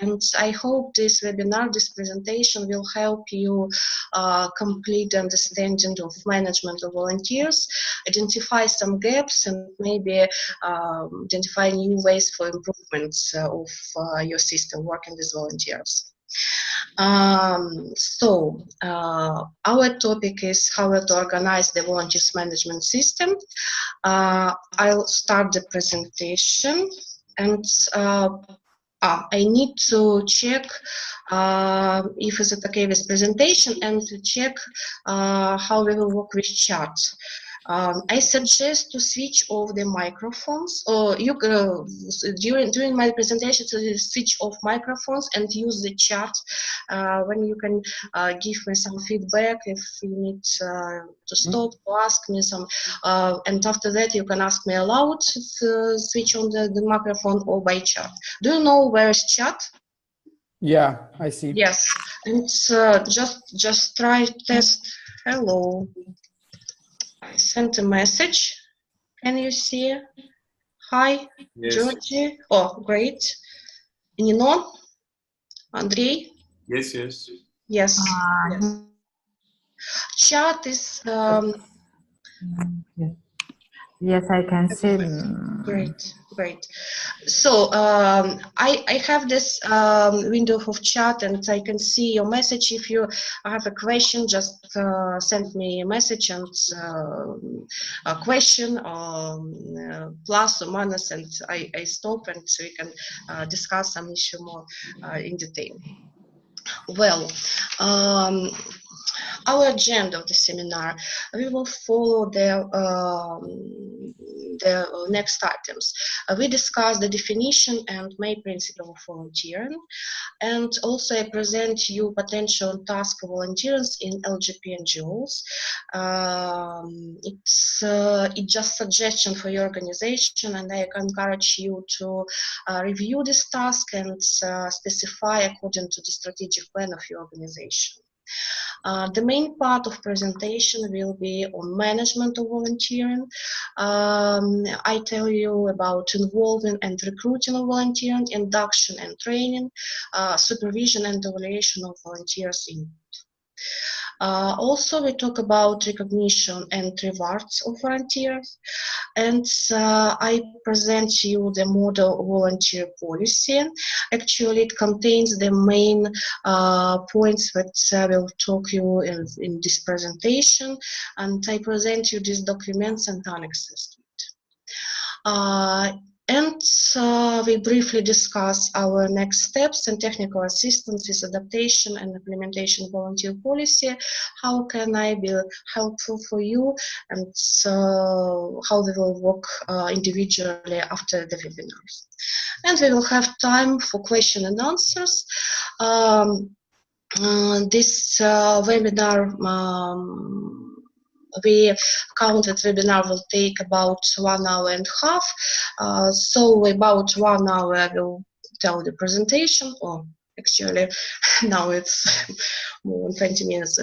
And I hope this webinar, this presentation will help you complete the understanding of management of volunteers, identify some gaps, and maybe identify new ways for improvements of your system working with volunteers. Our topic is how to organize the volunteers management system. I'll start the presentation, and I need to check if it's okay with presentation and to check how we will work with chat. I suggest to switch off the microphones, or you during my presentation to switch off microphones and use the chat when you can give me some feedback if you need to stop to ask me some, and after that you can ask me aloud to switch on the microphone or by chat. Do you know where is chat? Yeah, I see. Yes, and just try test. Hello. I sent a message. Can you see? Hi, yes. Georgie. Oh, great. Nino? Andrei? Yes, yes. Yes. Yes. Chat is... Yes, I can see. Great, great. So I have this window of chat, and I can see your message. If you have a question, just send me a message and a question, plus or minus, and I stop, and we can discuss some issue more in detail. Well, our agenda of the seminar, we will follow the next items. We discuss the definition and main principle of volunteering, and also I present you potential task for volunteers in LGBT NGOs. It's just suggestion for your organization, and I encourage you to review this task and specify according to the strategic plan of your organization. The main part of presentation will be on management of volunteering. I tell you about involving and recruiting of volunteering, induction and training, supervision and evaluation of volunteers input. Also, we talk about recognition and rewards of volunteers, and I present you the model volunteer policy. Actually, it contains the main points that I will talk you in this presentation, and I present you these documents and annexes to it. And we briefly discuss our next steps and technical assistance with adaptation and implementation of volunteer policy. How can I be helpful for you, and how we will work individually after the webinars. And we will have time for question and answers. This webinar, we counted webinar will take about 1 hour and a half. So about 1 hour I will tell the presentation, or actually now it's more than 20 minutes.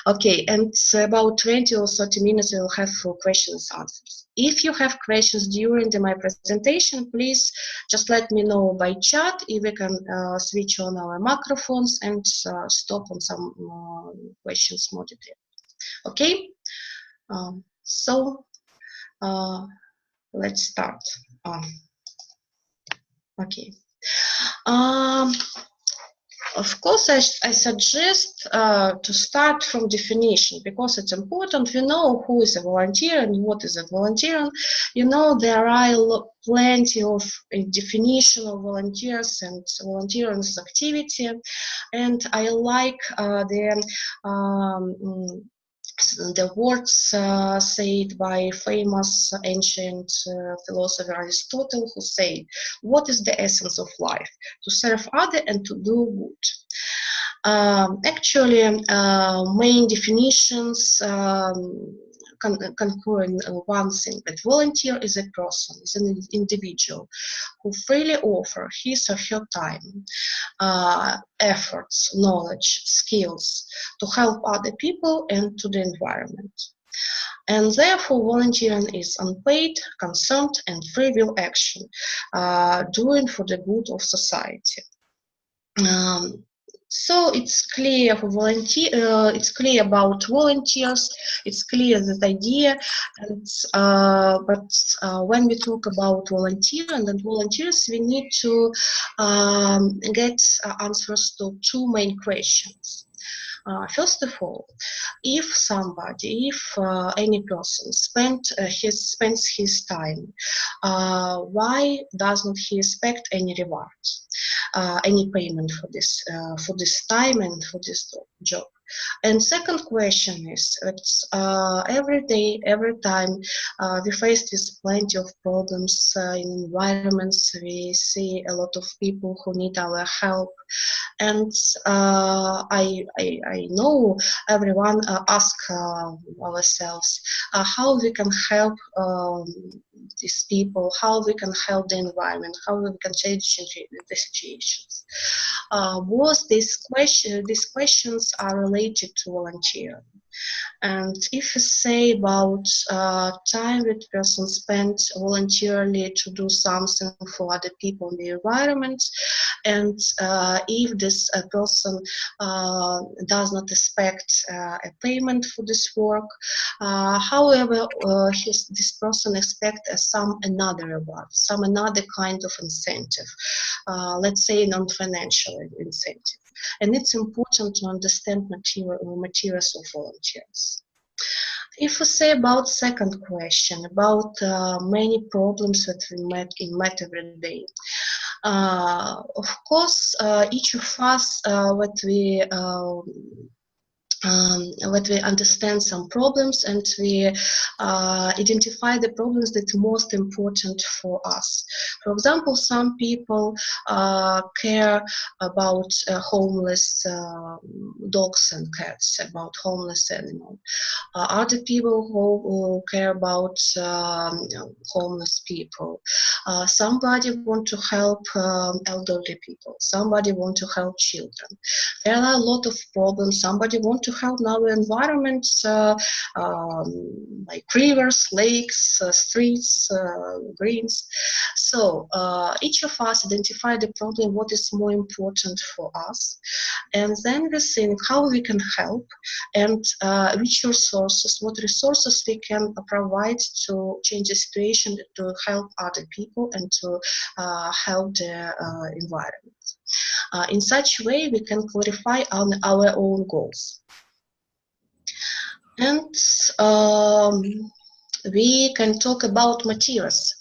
Okay, and about 20 or 30 minutes we will have for questions and answers. If you have questions during my presentation, please just let me know by chat if we can switch on our microphones and stop on some questions more detailed. Okay? Let's start. Okay. Of course, I suggest to start from definition, because it's important. We know who is a volunteer and what is a volunteer. You know, there are plenty of definition of volunteers and volunteers activity, and I like the words said by famous ancient philosopher Aristotle, who said, "What is the essence of life? To serve others and to do good." Actually, main definitions concur in one thing, that volunteer is a person, is an individual who freely offers his or her time, efforts, knowledge, skills to help other people and to the environment. And therefore, volunteering is unpaid, consent, and free will action, doing for the good of society. So it's clear for it's clear about volunteers. It's clear that idea, and but when we talk about volunteer and then volunteers, we need to get answers to two main questions. First of all, if any person spends his time, why doesn't he expect any rewards, any payment for this time and for this job? And second question is, every day, every time we face with plenty of problems in environments. We see a lot of people who need our help, and I know everyone ask ourselves how we can help these people, how we can help the environment, how we can change the situations. Both these questions are related to volunteering. And if you say about time that person spent voluntarily to do something for other people in the environment, and if this person does not expect a payment for this work, however, this person expects some another reward, some another kind of incentive, let's say non-financial incentive. And it's important to understand materials of volunteers. If we say about second question, about many problems that we met every day, of course, each of us, what we understand some problems, and we identify the problems that are most important for us. For example, some people care about homeless dogs and cats, about homeless animals. Other people who care about homeless people. Somebody want to help elderly people. Somebody want to help children. There are a lot of problems. Somebody want to help our environments, like rivers, lakes, streets, greens. So each of us identify the problem, what is more important for us, and then we think how we can help, and which resources, what resources we can provide to change the situation, to help other people, and to help the environment. In such way, we can clarify our own goals. And we can talk about materials.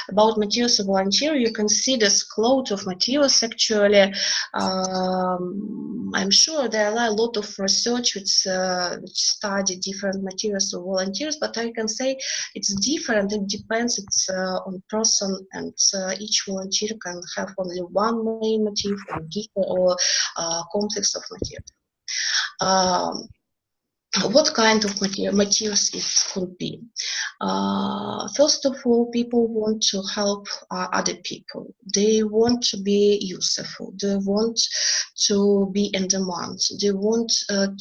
About materials of volunteer, you can see this cloud of materials. Actually, I'm sure there are a lot of research which study different materials of volunteers, but I can say it's different. It depends. It's on person, and each volunteer can have only one main motif or complex of materials. What kind of materials it could be? First of all, people want to help other people. They want to be useful. They want to be in demand. They want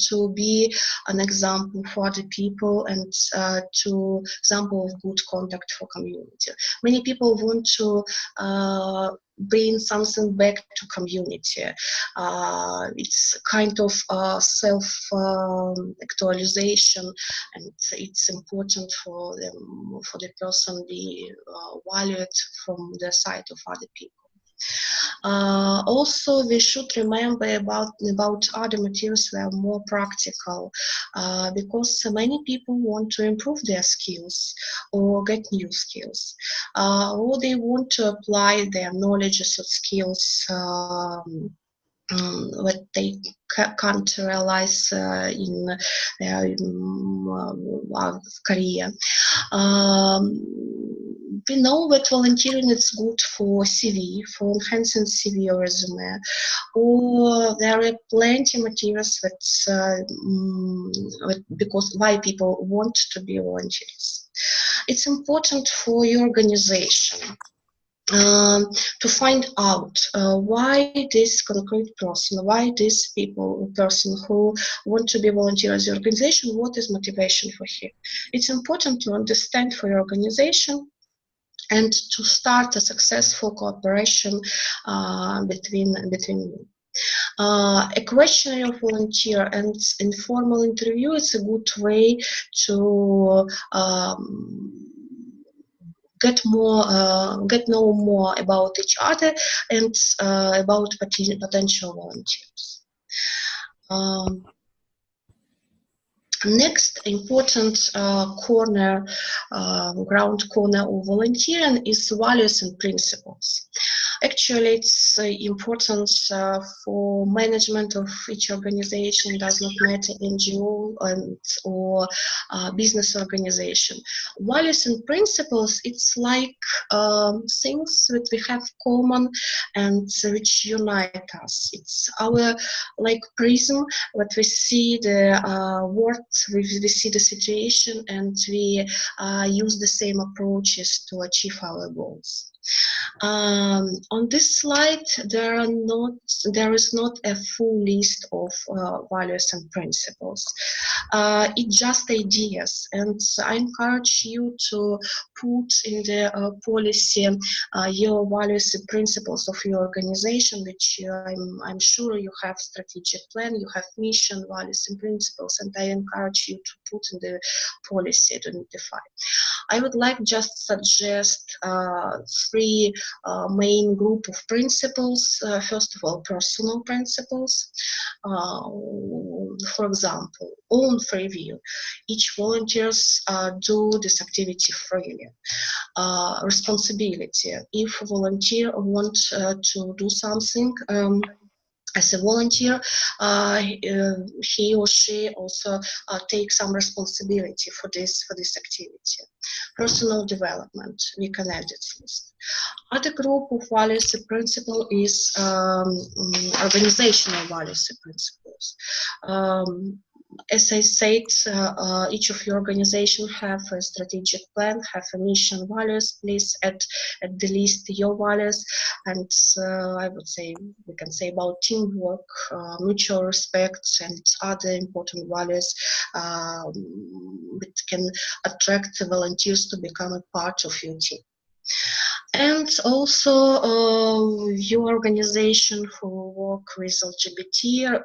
to be an example for other people, and to example of good conduct for community. Many people want to bring something back to community. It's kind of self-actualization, and it's important for them, for the person be valued from the side of other people. Also, we should remember about other materials that are more practical, because many people want to improve their skills or get new skills, or they want to apply their knowledge or skills what they can't realize in their career. We know that volunteering is good for CV, for enhancing CV or resume, or there are plenty of materials that because why people want to be volunteers. It's important for your organization to find out why this concrete person, why this person who want to be volunteer as your organization, what is motivation for him. It's important to understand for your organization and to start a successful cooperation between you. A questionnaire of volunteer and informal interview is a good way to get know more about each other and about potential volunteers. Next important ground corner of volunteering is values and principles. Actually, it's important for management of each organization. Does not matter NGO or business organization. Values and principles, it's like things that we have common and which unite us. It's our like prism that we see the world, we see the situation, and we use the same approaches to achieve our goals. On this slide, there is not a full list of values and principles. It's just ideas, and I encourage you to put in the policy your values and principles of your organization, which I'm sure you have strategic plan, you have mission, values and principles, and I encourage you to put in the policy to identify. I would like just suggest three main group of principles. First of all, personal principles. For example, own free will. Each volunteers do this activity freely. Responsibility. If a volunteer wants to do something as a volunteer, he or she also takes some responsibility for this activity. Personal development, we can add this list. Other group of values and principle is organizational values and principles. As I said, each of your organization have a strategic plan, have a mission, values. Please add the list your values, and I would say we can say about teamwork, mutual respect, and other important values that can attract the volunteers to become a part of your team. And also your organization who work with LGBT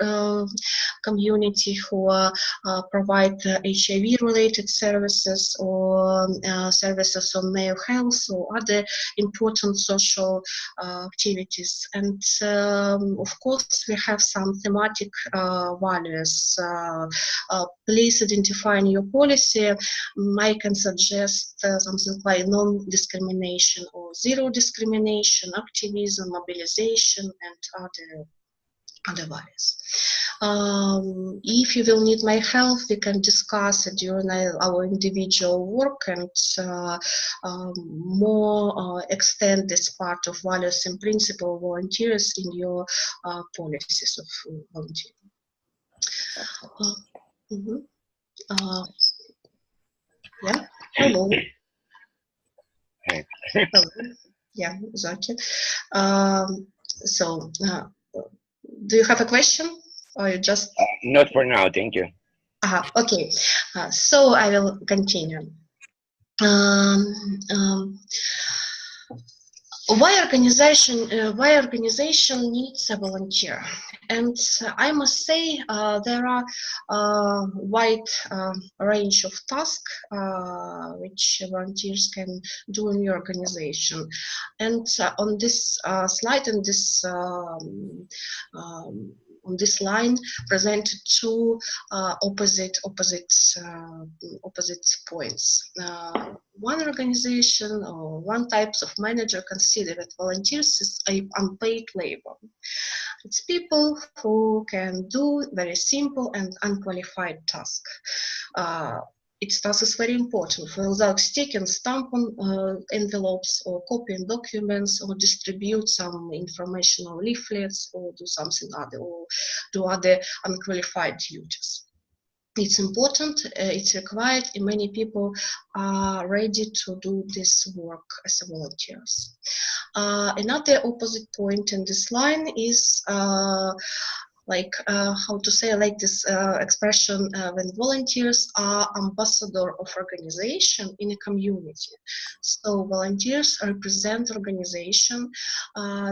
community, who provide HIV related services or services on male health or other important social activities. And of course we have some thematic values. Please identify in your policy. I can suggest something like non-discrimination or zero discrimination, activism, mobilization, and other values. If you will need my help, we can discuss it during our individual work and more extend this part of values and principle volunteers in your policies of volunteering. Yeah, hello. Yeah, exactly. So, do you have a question, or you just? Not for now, thank you. Okay, so I will continue. Why organization needs a volunteer? And I must say there are wide range of tasks which volunteers can do in your organization. And on this slide, and this on this line presented two opposite points. One organization or one types of manager consider that volunteers is unpaid labor. It's people who can do very simple and unqualified tasks. Its task is very important. Without sticking stamp on envelopes or copying documents or distribute some informational leaflets or do something other or do other unqualified duties. It's important, it's required, and many people are ready to do this work as volunteers. Another opposite point in this line is like how to say, like this expression, when volunteers are ambassador of organization in a community. So volunteers represent organization.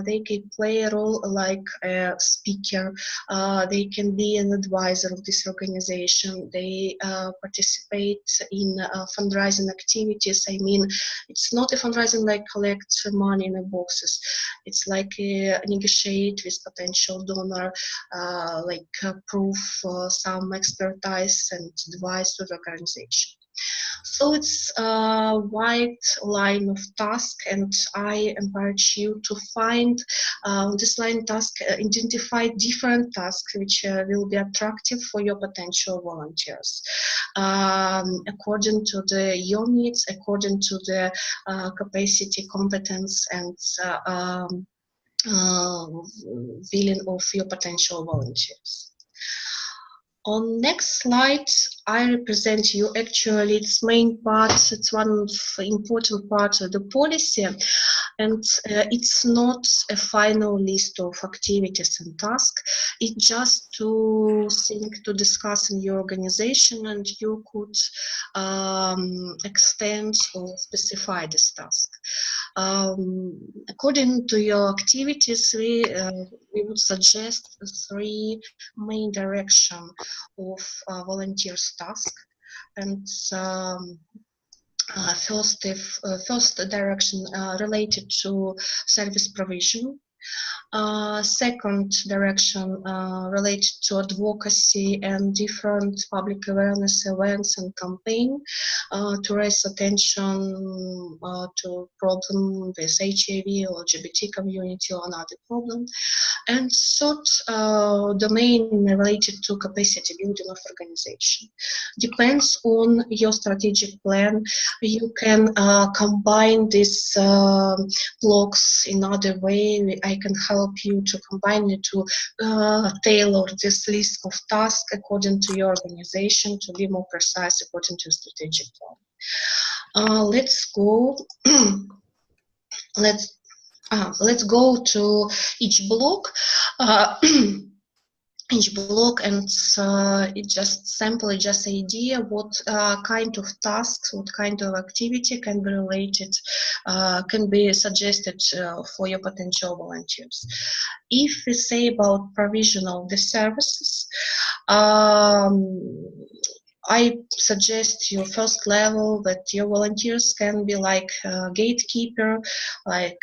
They can play a role like a speaker. They can be an advisor of this organization. They participate in fundraising activities. I mean, it's not a fundraising like collect money in the boxes. It's like negotiate with potential donor, like prove some expertise and advice to the organization. So it's a wide line of task, and I encourage you to find this line task, identify different tasks which will be attractive for your potential volunteers, according to your needs, according to the capacity, competence, and feeling of your potential volunteers. On next slide, I represent you actually its main part. It's one of the important parts of the policy, and it's not a final list of activities and tasks. It's just to think, to discuss in your organization, and you could extend or specify this task. According to your activities, we would suggest 3 main directions of volunteers' task. And first direction related to service provision. Second direction related to advocacy and different public awareness events and campaign to raise attention to problem with HIV or LGBT community or another problem. And third domain related to capacity building of organization. Depends on your strategic plan. You can combine these blocks in other way. I can help you to combine it to tailor this list of tasks according to your organization to be more precise according to strategic plan. Let's go. Let's go to each block. And it just simply just idea what kind of tasks, what kind of activity can be related, can be suggested for your potential volunteers. If we say about provision of the services, I suggest your first level that your volunteers can be like gatekeeper, like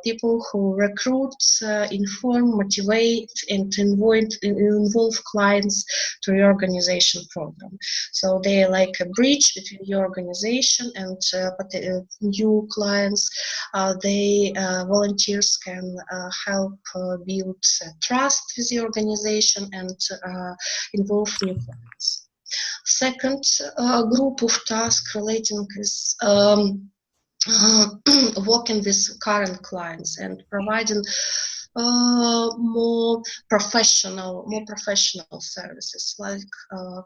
people who recruit, inform, motivate, and involve clients to your organization program. So they are like a bridge between your organization and new clients. Volunteers can help build trust with the organization and involve new clients. Second group of tasks relating is working with current clients and providing more professional services like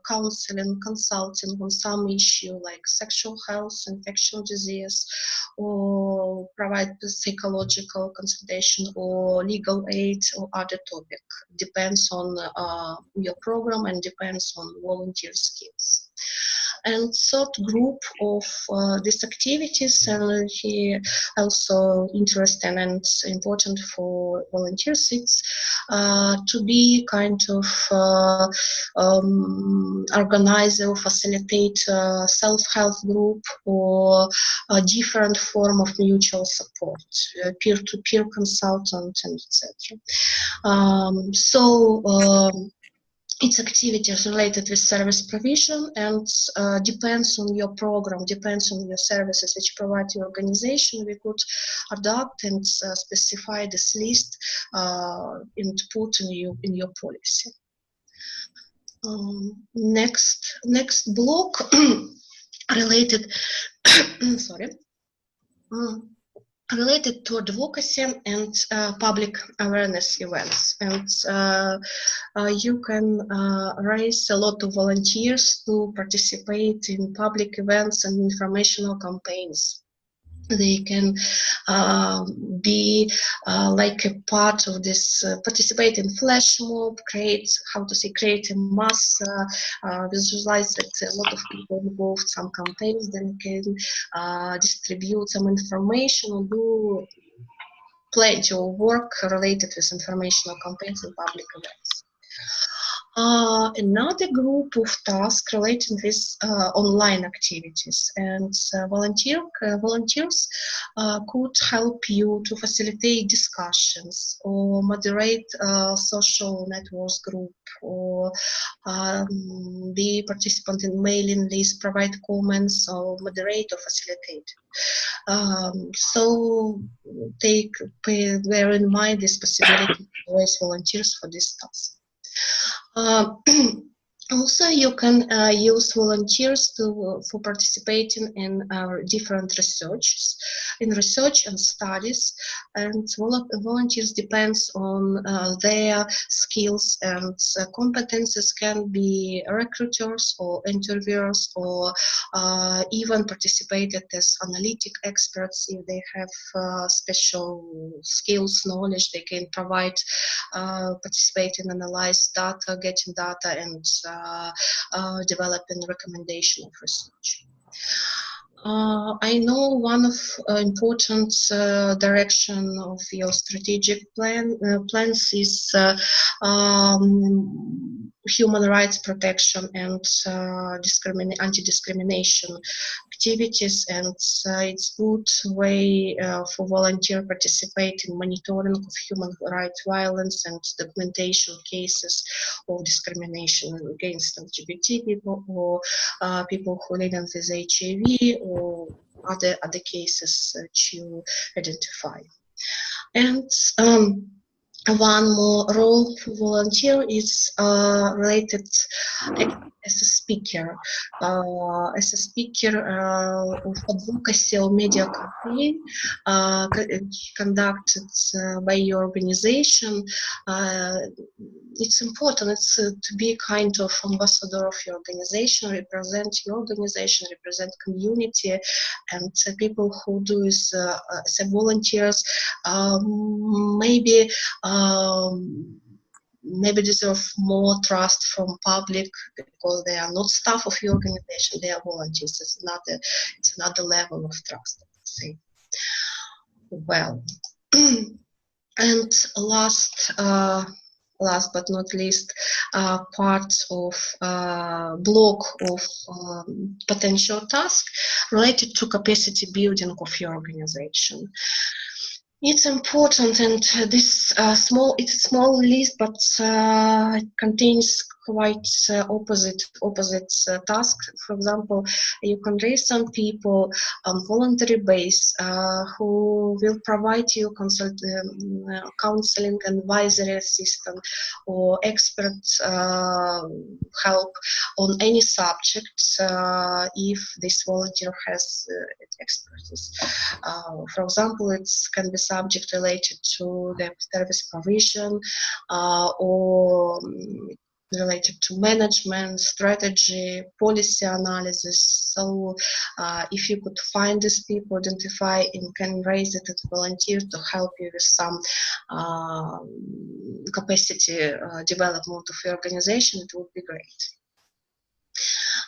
counseling, consulting on some issue like sexual health, infectious disease, or provide psychological consultation or legal aid or other topic. Depends on your program and depends on volunteer skills. And third group of these activities, and here also interesting and important for volunteers, it's to be kind of organize or facilitate self-help group or a different form of mutual support, peer-to-peer consultant, and etc. Its activities related with service provision and depends on your program, depends on your services which provide your organization. We could adapt and specify this list and put in your policy. Next block related, sorry. Related to advocacy and public awareness events. And you can raise a lot of volunteers to participate in public events and informational campaigns. They can be like a part of this, participate in flash mob, create a mass, visualize that a lot of people involved, some campaigns, then can distribute some information or do pledge or work related with informational campaigns and public events. Another group of tasks related with online activities, and volunteers could help you to facilitate discussions or moderate social networks group, or be participant in mailing lists, provide comments, or moderate or facilitate. So bear in mind this possibility to raise volunteers for this task. Also, you can use volunteers for participating in different research and studies, and volunteers depends on their skills and competences, can be recruiters or interviewers, or even participated as analytic experts. If they have special skills, knowledge, they can provide, participate in analyze data, getting data, and developing recommendation of research. I know one of important direction of your strategic plans is human rights protection and anti-discrimination activities, and it's good way for volunteer participate in monitoring of human rights violence and documentation cases of discrimination against LGBT people, or people who live with HIV, or other cases that you identify. And one more role for volunteer is related as a speaker. As a speaker of advocacy or media campaign conducted by your organization. It's important to be a kind of ambassador of your organization, represent your organization, represent community, and people who do as volunteers maybe deserve more trust from public, because they are not staff of your organization, they are volunteers. It's another level of trust, I would say. Well, and last but not least, part of block of potential tasks related to capacity building of your organization. It's important, and this it's a small list, but it contains quite opposite tasks. For example, you can raise some people on voluntary base who will provide you counseling, advisory assistance, or expert help on any subject if this volunteer has expertise. For example, it can be subject related to the service provision, or related to management, strategy, policy analysis. So if you could find these people, identify, and can raise it as a volunteer to help you with some capacity development of your organization, it would be great.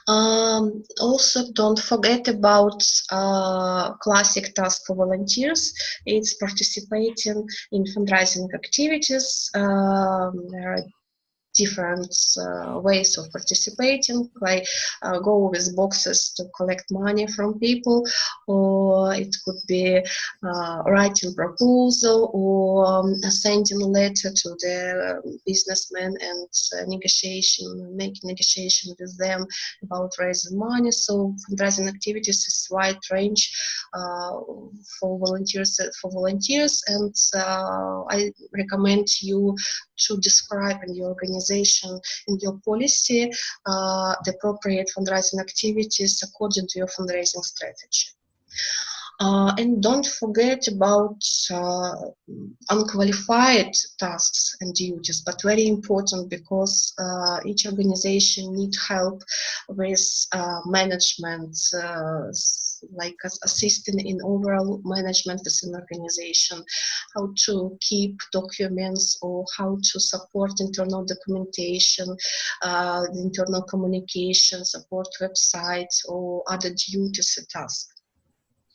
Also, don't forget about classic task for volunteers. It's participating in fundraising activities. There are different ways of participating, like go with boxes to collect money from people, or it could be writing proposal, or sending a letter to the businessmen and making negotiation with them about raising money. So fundraising activities is wide range for volunteers, and I recommend you to describe in your organization, in your policy, the appropriate fundraising activities according to your fundraising strategy. And don't forget about unqualified tasks and duties, but very important, because each organization needs help with management, like assisting in overall management within organization, how to keep documents or how to support internal documentation, the internal communication, support websites or other duties and tasks.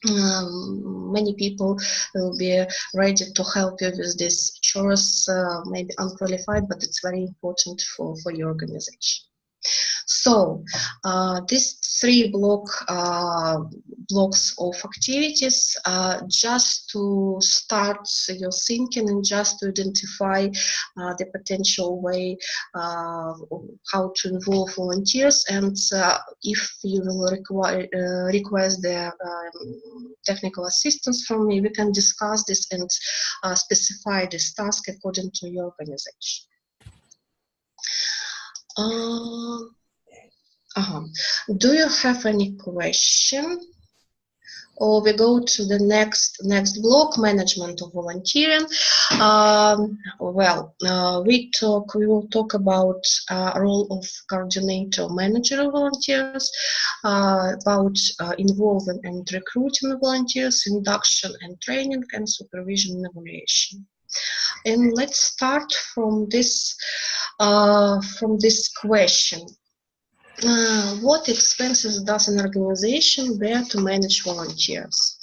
Many people will be ready to help you with this chores, maybe unqualified, but it's very important for your organization. So these three blocks of activities just to start your thinking and just to identify the potential way how to involve volunteers, and if you will request the technical assistance from me, we can discuss this and specify this task according to your organization. Do you have any question? Or we go to the next block, management of volunteering. We will talk about role of coordinator, manager of volunteers, about involving and recruiting volunteers, induction and training, and supervision and evaluation. And let's start from this question. What expenses does an organization bear to manage volunteers?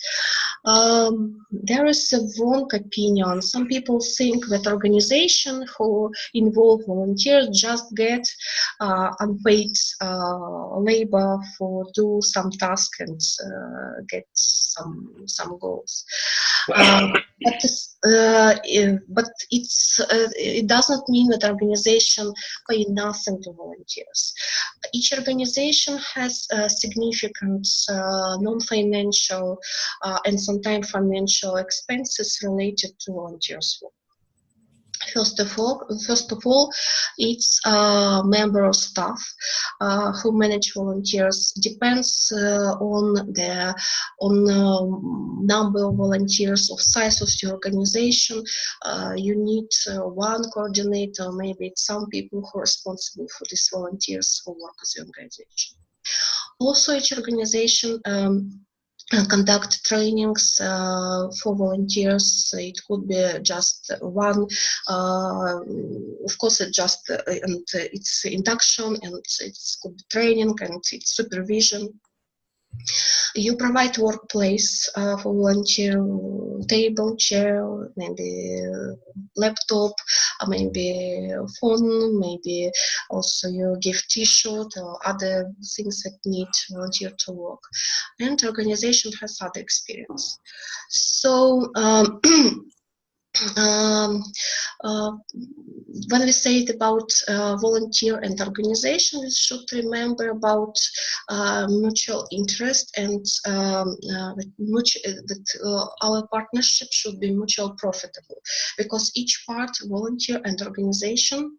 There is a wrong opinion. Some people think that organizations who involve volunteers just get unpaid labor for do some tasks and get some goals. But it doesn't mean that organization pay nothing to volunteers. Each organization has significant non-financial and sometimes financial expenses related to volunteers' work. First of all, it's member of staff who manage volunteers. Depends on the number of volunteers, of size of your organization. You need one coordinator, maybe it's some people who are responsible for these volunteers who work with the organization. Also, each organization conduct trainings for volunteers. It could be just one, of course, it's induction, and it's could be training, and it's supervision. You provide workplace for volunteer, table, chair, maybe laptop, maybe phone, maybe also you give t-shirt or other things that need volunteer to work. And organization has other experience. So when we say it about volunteer and organization, we should remember about mutual interest, and that our partnership should be mutual profitable, because each part, volunteer and organization,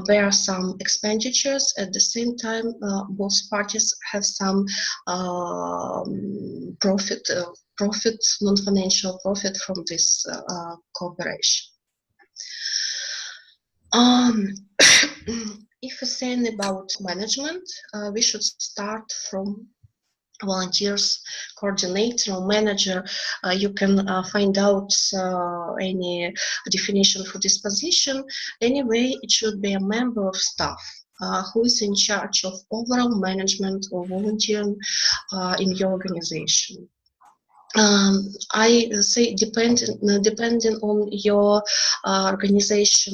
bear some expenditures. At the same time, both parties have some profit, non-financial profit from this cooperation. If we're saying about management, we should start from volunteers, coordinator or manager. You can find out any definition for this position. Anyway, it should be a member of staff who is in charge of overall management or volunteering in your organization. I say depending on your organization.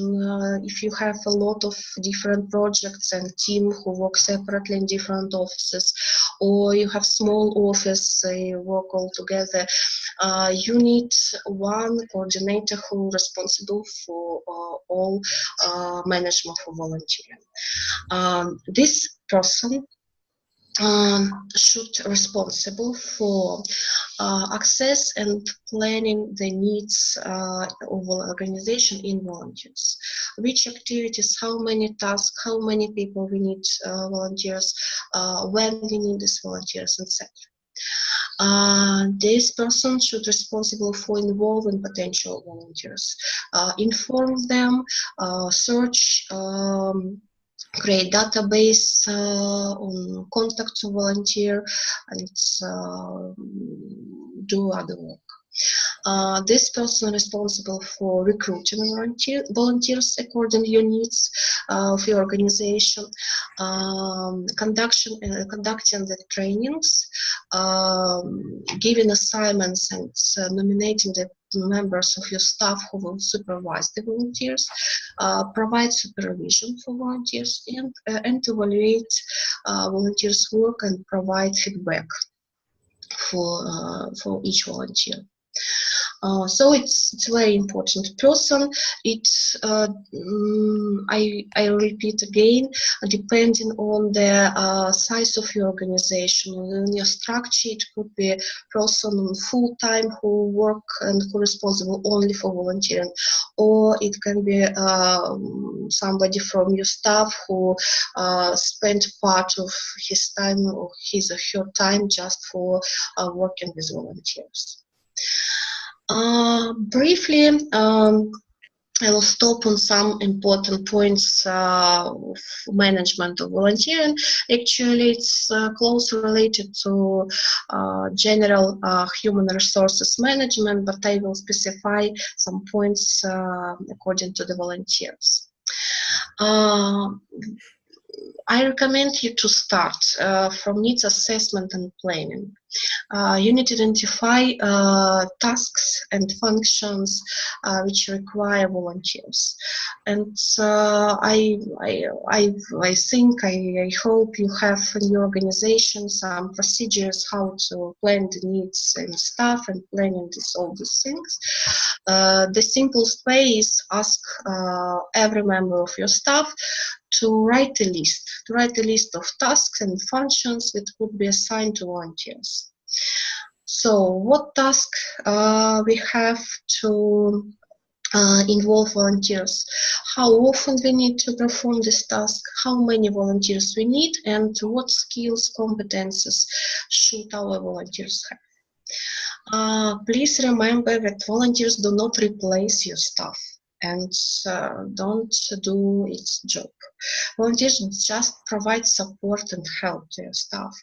If you have a lot of different projects and team who work separately in different offices, or you have small office, you work all together, you need one coordinator who is responsible for all management for volunteering. This person should responsible for access and planning the needs of organization in volunteers. Which activities, how many tasks, how many people we need volunteers, when we need these volunteers, etc. This person should be responsible for involving potential volunteers, inform them, search create database on contact to volunteer, and do other work. This person responsible for recruiting volunteers according to your needs of your organization, conducting the trainings, giving assignments, and nominating the members of your staff who will supervise the volunteers, provide supervision for volunteers, and evaluate volunteers' work and provide feedback for each volunteer. So it's very important person. It's I repeat again, depending on the size of your organization, in your structure, it could be a person full time who work and who responsible only for volunteering, or it can be somebody from your staff who spent part of his time or his or her time just for working with volunteers. Briefly, I will stop on some important points of management of volunteering. Actually, it's closely related to general human resources management, but I will specify some points according to the volunteers. I recommend you to start from needs assessment and planning. You need to identify tasks and functions which require volunteers. And I hope you have in your organization some procedures how to plan the needs and staff and planning all these things. The simplest way is ask every member of your staff to write a list of tasks and functions that could be assigned to volunteers. So what task we have to involve volunteers, how often we need to perform this task, how many volunteers we need, and what skills, competences should our volunteers have. Please remember that volunteers do not replace your staff and don't do its job. Volunteers just provide support and help to your staff.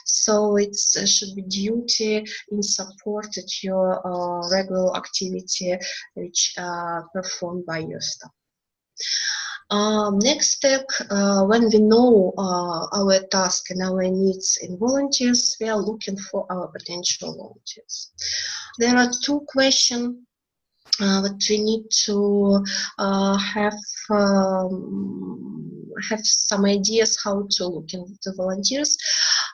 So it should be duty in support of your regular activity which performed by your staff. Next step, when we know our task and our needs in volunteers, we are looking for our potential volunteers. There are two questions that we need to have some ideas how to look into volunteers.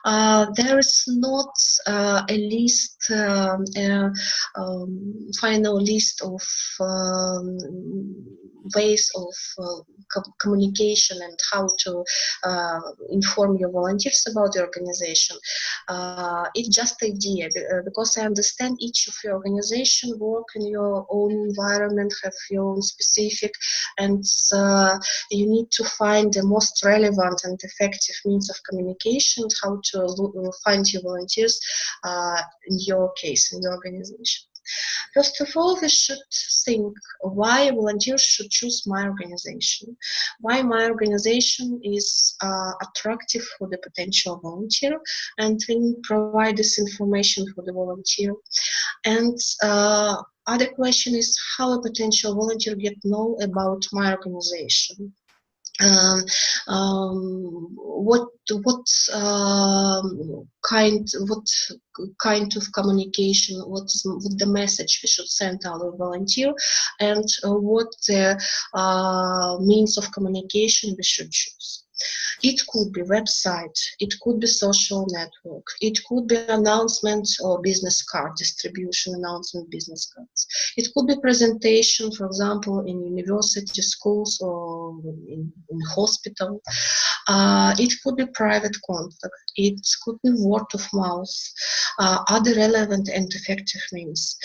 There is not a list, final list of ways of communication and how to inform your volunteers about the organization. It's just idea, because I understand each of your organization work in your own environment, have your own specific, and you need to find the most relevant and effective means of communication, how to find your volunteers in your case, in your organization. First of all, we should think why volunteers should choose my organization, why my organization is attractive for the potential volunteer, and we need to provide this information for the volunteer. And other question is how a potential volunteer get know about my organization. What kind of communication, what the message we should send our volunteer, and what the means of communication we should choose. It could be website, it could be social network, it could be announcement or business card distribution, announcement business cards. It could be presentation, for example, in university, schools, or in hospital. It could be private contact. It could be word of mouth, other relevant and effective means.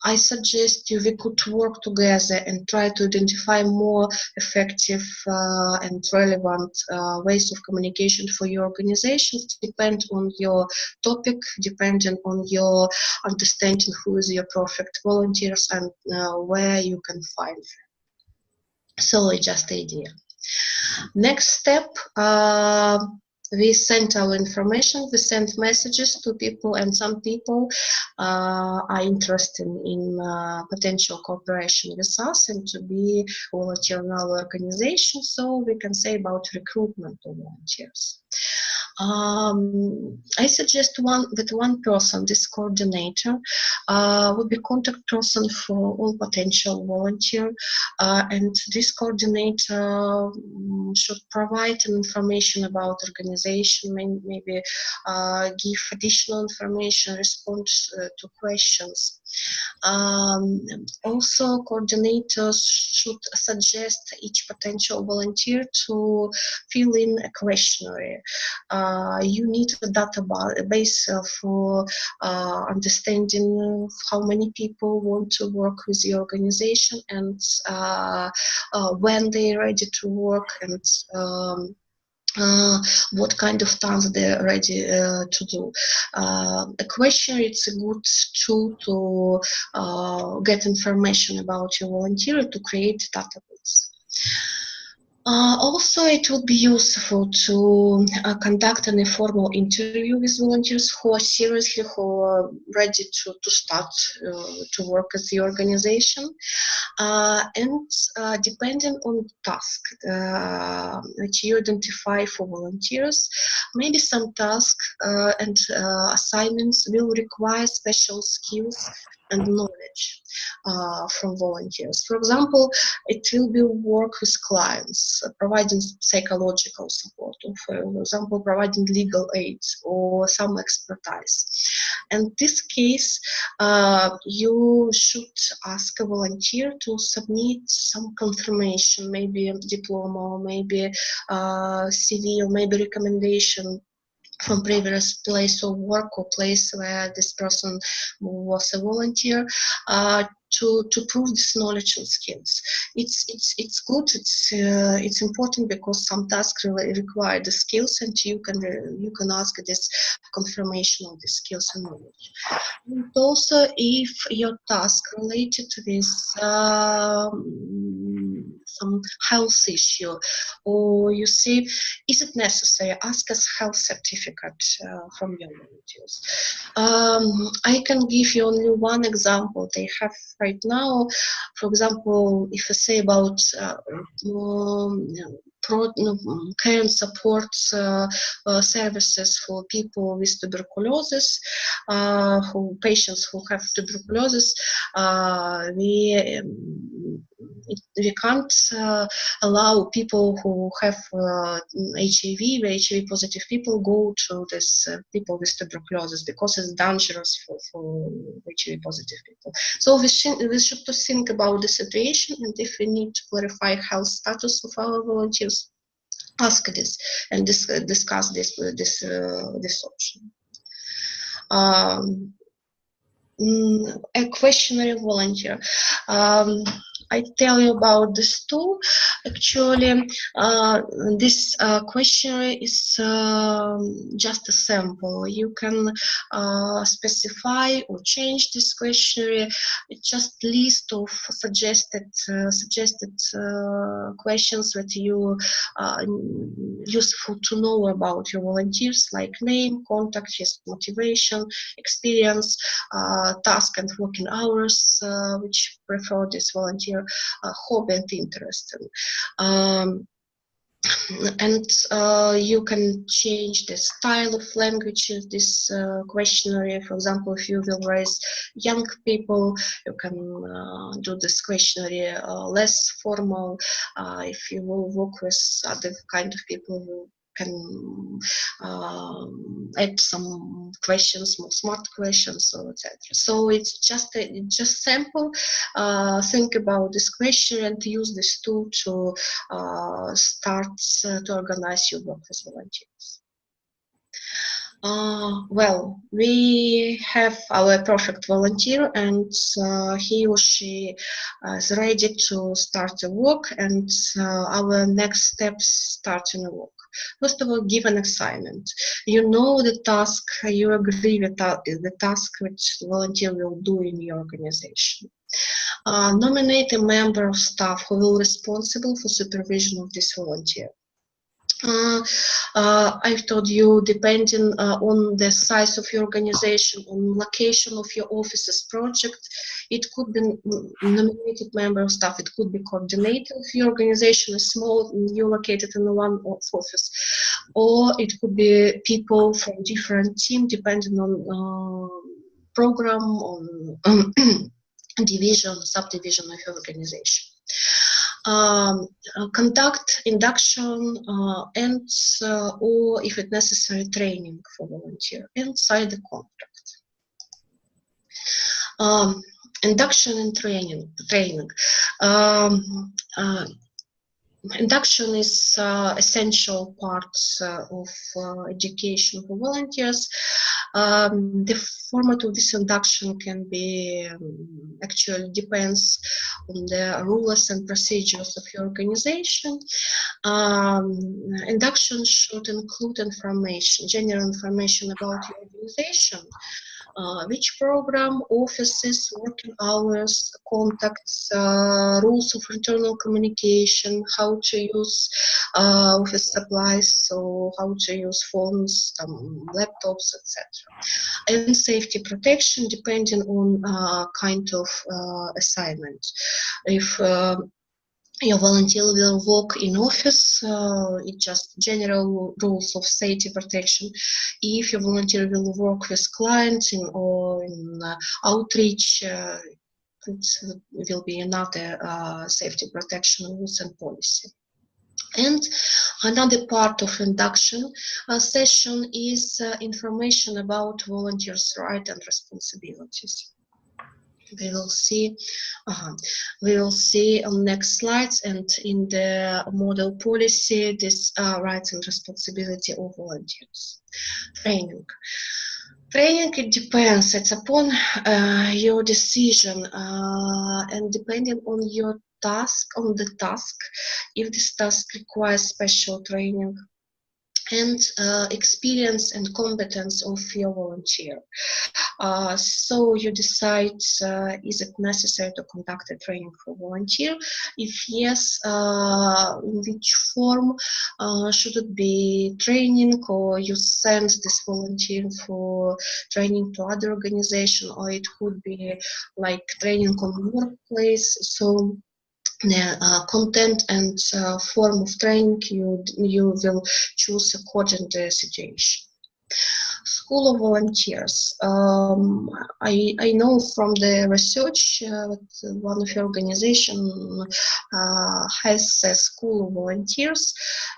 I suggest you we could work together and try to identify more effective and relevant ways of communication for your organizations, depend on your topic, depending on your understanding who is your perfect volunteers and where you can find them. So it's just the idea. Next step, we send our information, we send messages to people, and some people are interested in potential cooperation with us and to be volunteer in our organization, so we can say about recruitment of volunteers. I suggest one person, this coordinator, would be contact person for all potential volunteer, and this coordinator should provide information about organization, maybe give additional information, respond to questions. Also, coordinators should suggest each potential volunteer to fill in a questionnaire. You need a database for understanding how many people want to work with the organization and when they're ready to work, and what kind of tasks they're ready to do. A questionnaire, it's a good tool to get information about your volunteer, to create a database. Also, it would be useful to conduct an informal interview with volunteers who are seriously, who are ready to start to work at the organization. And depending on the task that you identify for volunteers, maybe some tasks and assignments will require special skills and knowledge from volunteers. For example, it will be work with clients, providing psychological support, or for example, providing legal aid or some expertise. In this case, you should ask a volunteer to submit some confirmation, maybe a diploma, or maybe CV, or maybe recommendation from previous place of work or place where this person was a volunteer, to prove this knowledge and skills. It's good. It's important because some tasks require the skills, and you can ask this confirmation of the skills and knowledge. And also, if your task related to this some health issue, or you see, is it necessary? Ask us health certificate from your volunteers. I can give you only one example they have right now. For example, if I say about care and support services for people with tuberculosis, patients who have tuberculosis, we can't allow people who have HIV positive people go to this people with tuberculosis, because it's dangerous for HIV positive people. So we should think about the situation, and if we need to clarify health status of our volunteers, ask this and discuss this option. A questionnaire volunteer. I tell you about this tool. Actually, this questionnaire is just a sample. You can specify or change this questionnaire. It's just list of suggested questions that you useful to know about your volunteers, like name, contact, his motivation, experience, task and working hours, which prefer this volunteer, hobby and interest. And you can change the style of language of this questionnaire. For example, if you will raise young people, you can do this questionnaire less formal. If you will work with other kind of people, you can add some questions, more smart questions, or etc. So it's just sample. Think about this question and use this tool to start to organize your work as volunteers. Well, we have our perfect volunteer, and he or she is ready to start the work, and our next steps starting the work. First of all, give an assignment. You know the task, you agree with the task which the volunteer will do in your organization. Nominate a member of staff who will be responsible for supervision of this volunteer. I've told you, depending on the size of your organization, on location of your office's project, it could be nominated member of staff, it could be coordinator if your organization is small and you're located in one office, or it could be people from different teams depending on program, on division, subdivision of your organization. Conduct induction and or if it's necessary training for volunteer and sign the contract. Induction and training. Induction is essential part of education for volunteers. The format of this induction can be actually depends on the rules and procedures of your organization. Induction should include information, general information about your organization. Which program, offices, working hours, contacts, rules of internal communication, how to use office supplies, so how to use phones, laptops, etc. And safety protection depending on kind of assignment. If your volunteer will work in office, it's just general rules of safety protection. If your volunteer will work with clients or in outreach, it will be another safety protection rules and policy. And another part of induction session is information about volunteers' rights and responsibilities. We will see on next slides, and in the model policy, this rights and responsibility of volunteers. Training, it depends. It's upon your decision and depending on your task, if this task requires special training and experience and competence of your volunteer. So you decide, is it necessary to conduct a training for volunteer? If yes, in which form? Should it be training, or you send this volunteer for training to other organization, or it could be like training on workplace? So the content and form of training you will choose according to the situation. School of volunteers. I know from the research that one of your organization has a school of volunteers.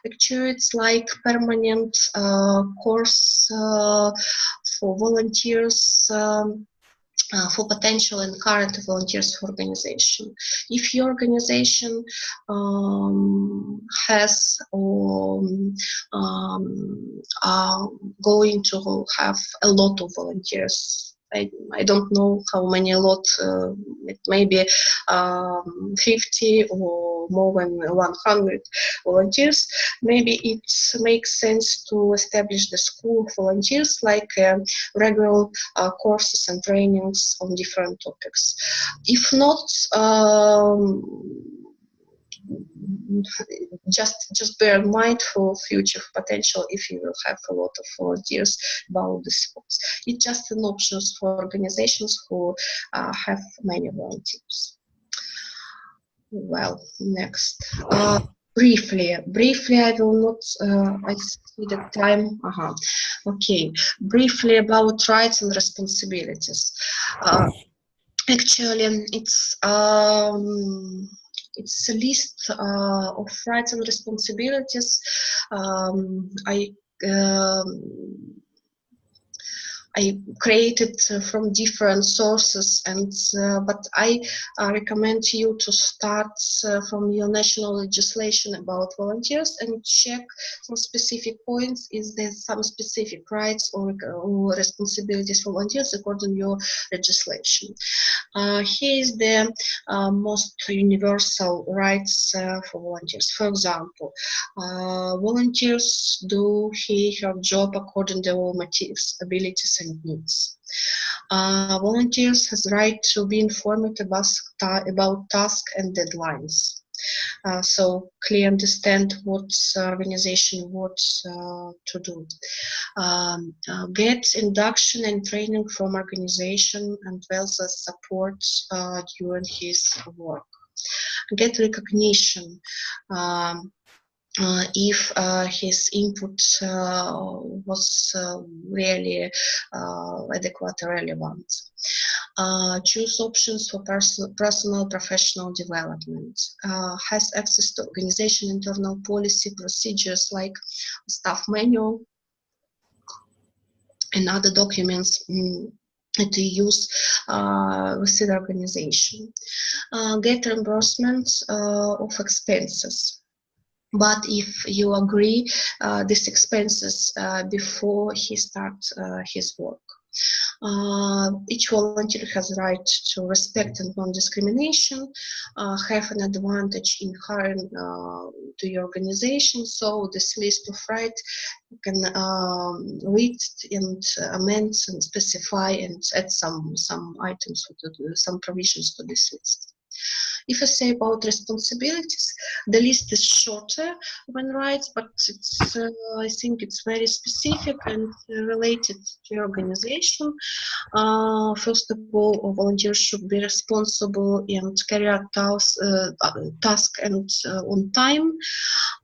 Actually, it's like permanent course for volunteers. For potential and current volunteers for organization. If your organization has or are going to have a lot of volunteers, I don't know how many a lot, it may be 50 or more than 100 volunteers, maybe it makes sense to establish the school of volunteers, like regular courses and trainings on different topics. If not, just bear in mind for future potential if you will have a lot of volunteers about the sports. It's just an option for organizations who have many volunteers. Well, next. Briefly, I will not, I see the time. Okay, briefly about rights and responsibilities. Actually, it's a list of rights and responsibilities. I created from different sources, and but I recommend you to start from your national legislation about volunteers and check some specific points. Is there some specific rights or responsibilities for volunteers according to your legislation? Here is the most universal rights for volunteers. For example, volunteers do her job according to their motives, abilities, and needs. Volunteers has right to be informed about tasks and deadlines. So clearly understand what organization wants to do. Get induction and training from organization and well as support during his work. Get recognition if his input was really adequate or relevant. Choose options for personal professional development. Has access to organization internal policy procedures like staff manual and other documents to use within the organization. Get reimbursement of expenses. But if you agree these expenses before he starts his work. Each volunteer has the right to respect and non-discrimination, have an advantage in hiring to your organization. So this list of rights you can read and amend and specify and add some items, some provisions to this list. If I say about responsibilities, the list is shorter when rights, but it's, I think it's very specific and related to your organization. First of all, volunteers should be responsible and carry out task and on time,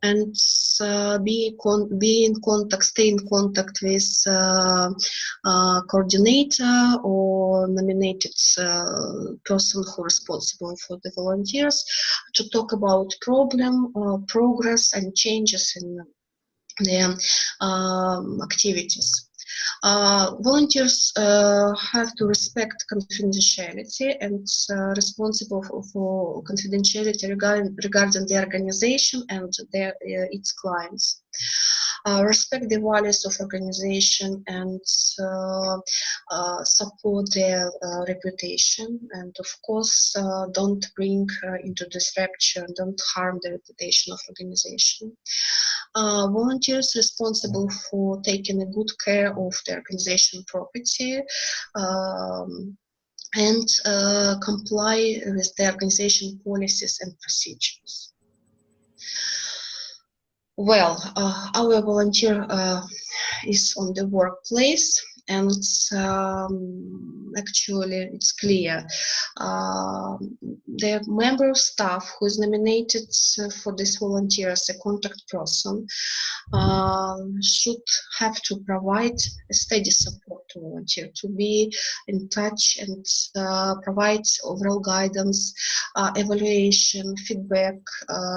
and stay in contact with coordinator or nominated person who is responsible for the volunteers to talk about problem, progress, and changes in the activities. Volunteers have to respect confidentiality and responsible for confidentiality regarding the organization and its clients. Respect the values of organization and support their reputation, and of course don't bring into disruption, don't harm the reputation of organization. Volunteers responsible for taking a good care of the organization property and comply with the organization policies and procedures. Well, our volunteer is on the workplace, and actually it's clear the member of staff who is nominated for this volunteer as a contact person should have to provide a steady support to volunteer, to be in touch and provide overall guidance, evaluation, feedback,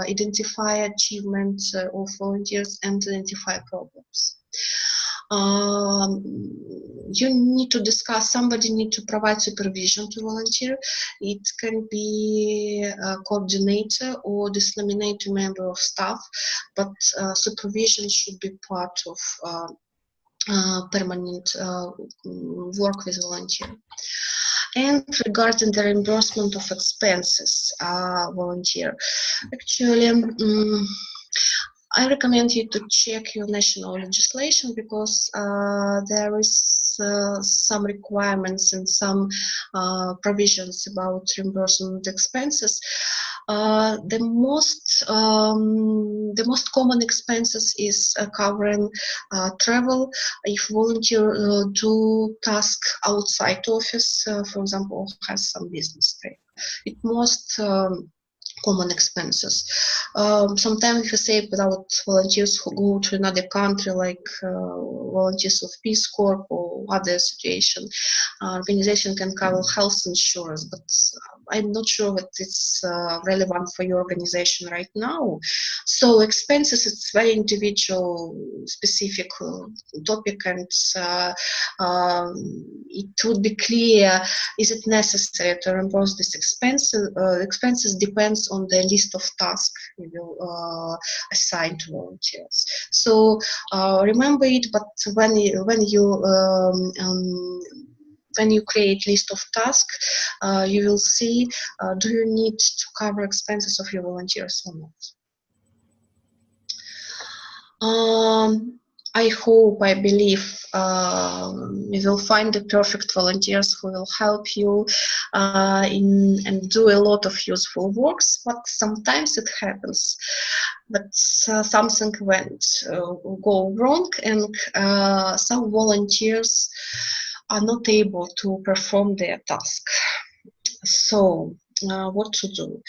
identify achievements of volunteers and identify problems. You need to discuss, somebody need to provide supervision to volunteer. It can be a coordinator or this nominated member of staff, but supervision should be part of permanent work with volunteer. And regarding the reimbursement of expenses, volunteer, actually, I recommend you to check your national legislation because there is some requirements and some provisions about reimbursement expenses. The most common expenses is covering travel. If volunteer do task outside office, for example, has some business trip, it most common expenses. Sometimes we say without volunteers who go to another country, like volunteers of Peace Corps or other situation, organization can cover health insurance, but I'm not sure that it's relevant for your organization right now. So expenses, it's very individual, specific topic, and it would be clear, is it necessary to reimburse this expenses? Expenses depends on the list of tasks you will assign to volunteers. So remember it, but when you create list of tasks, you will see, do you need to cover expenses of your volunteers or not? I hope, I believe we will find the perfect volunteers who will help you and do a lot of useful works, but sometimes it happens that something went go wrong, and some volunteers are not able to perform their task. So what to do?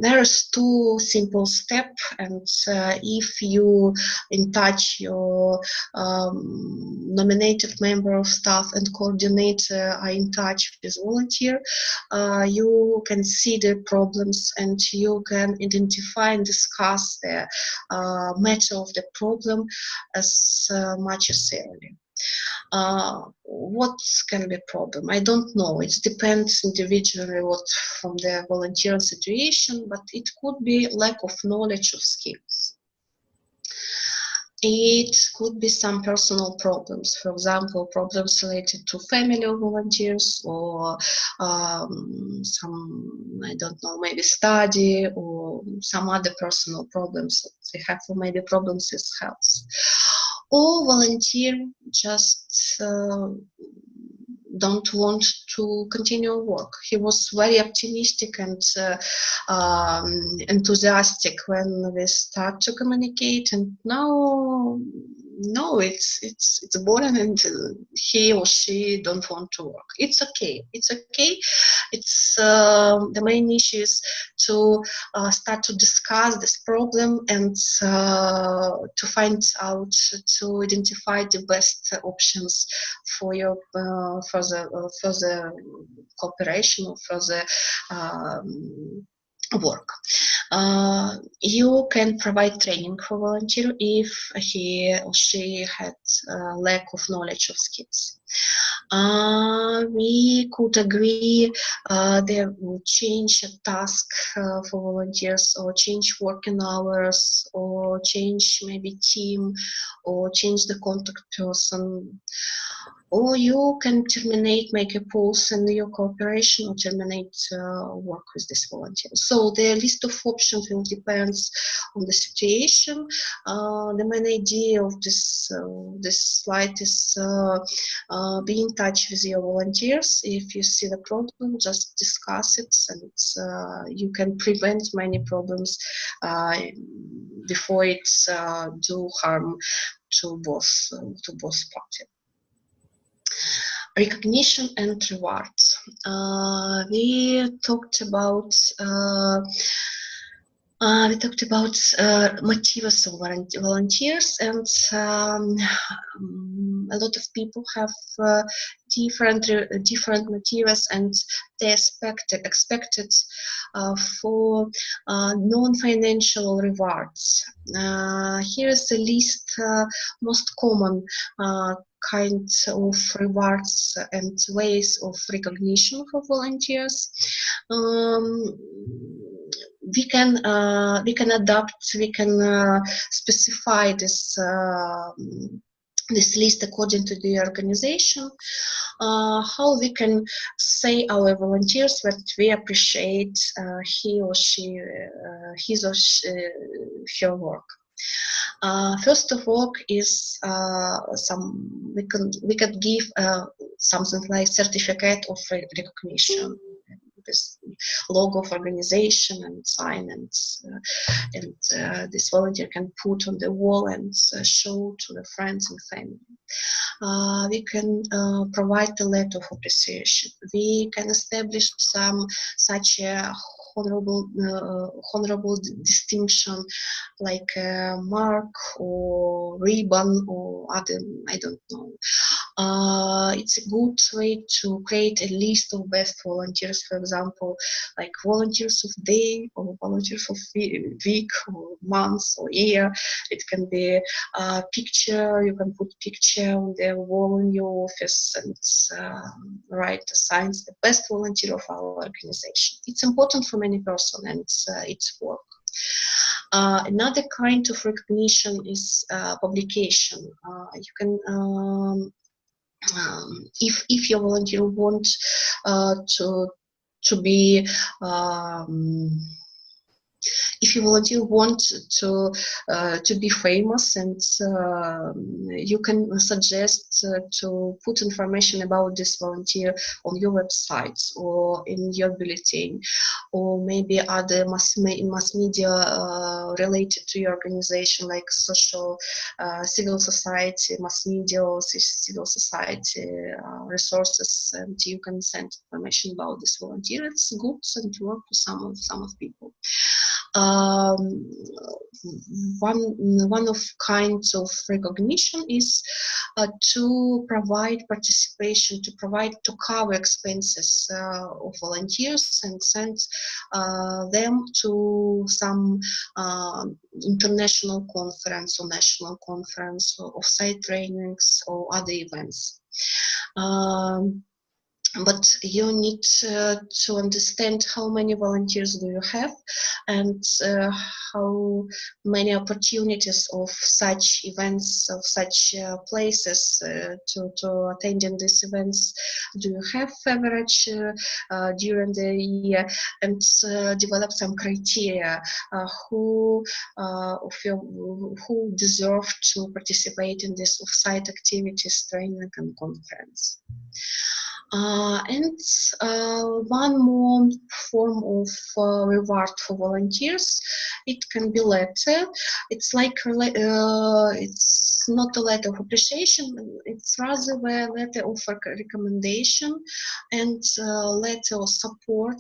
There is two simple steps, and if you in touch your nominated member of staff and coordinator are in touch with volunteer, you can see the problems and you can identify and discuss the matter of the problem as much as early. What can be a problem? I don't know. It depends individually what from the volunteer situation, but it could be lack of knowledge of skills. It could be some personal problems, for example, problems related to family of volunteers, or some, I don't know, maybe study, or some other personal problems they have, or maybe problems with health. Or volunteer just don't want to continue work. He was very optimistic and enthusiastic when we start to communicate, and now no, it's boring, and he or she don't want to work. It's okay. It's okay. It's the main issue is to start to discuss this problem and to find out, to identify the best options for your further cooperation or further work. You can provide training for volunteer if he or she had lack of knowledge of skills. We could agree they will change a task for volunteers, or change working hours, or change maybe team, or change the contact person. Or you can terminate, make a pause in your cooperation, or terminate work with this volunteer. So the list of options will depend on the situation. The main idea of this slide is be in touch with your volunteers. If you see the problem, just discuss it, and you can prevent many problems before it do harm to both parties. Recognition and rewards. We talked about motives of volunteers, and a lot of people have different motives, and they expected for non-financial rewards. Here is the list most common kinds of rewards and ways of recognition for volunteers. We can adapt, we can specify this list according to the organization. How we can say our volunteers that we appreciate his or her work. First of all is we can give something like certificate of recognition, this logo of organization and sign, and this volunteer can put on the wall and show to the friends and family. We can provide a letter of appreciation. We can establish some such a honorable distinction, like a mark or ribbon or other, I don't know. It's a good way to create a list of best volunteers, for example, like volunteers of day, or volunteers of week, or month, or year. It can be a picture. You can put picture on the wall in your office and write assigns the best volunteer of our organization. It's important for many persons, and it's work. Another kind of recognition is publication. You can if your volunteer wants to be if you volunteer want to be famous, and you can suggest to put information about this volunteer on your website or in your bulletin, or maybe other mass media related to your organization, like social, civil society, mass media, or civil society resources, and you can send information about this volunteer. It's good and work for some of people. One of kinds of recognition is to provide participation, to cover expenses of volunteers and send them to some international conference or national conference or off-site trainings or other events. But you need to understand how many volunteers do you have, and how many opportunities of such events, of such places to attend in these events do you have average during the year, and develop some criteria who deserve to participate in this off-site activities, training and conference. And one more form of reward for volunteers, it can be letter. It's like it's not a letter of appreciation, it's rather a letter of recommendation and letter of support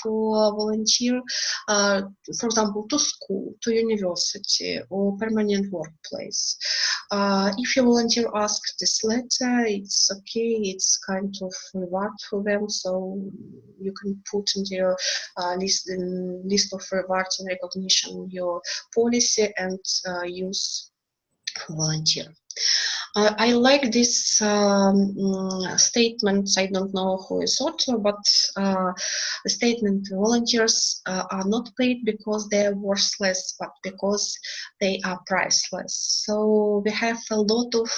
for volunteer, for example, to school, to university, or permanent workplace. If your volunteer asks this letter, it's okay, it's kind of reward for them, so you can put in your list of rewards and recognition your policy and use volunteer. I like this statement. I don't know who is author, but the statement: volunteers are not paid because they are worthless, but because they are priceless. So we have a lot of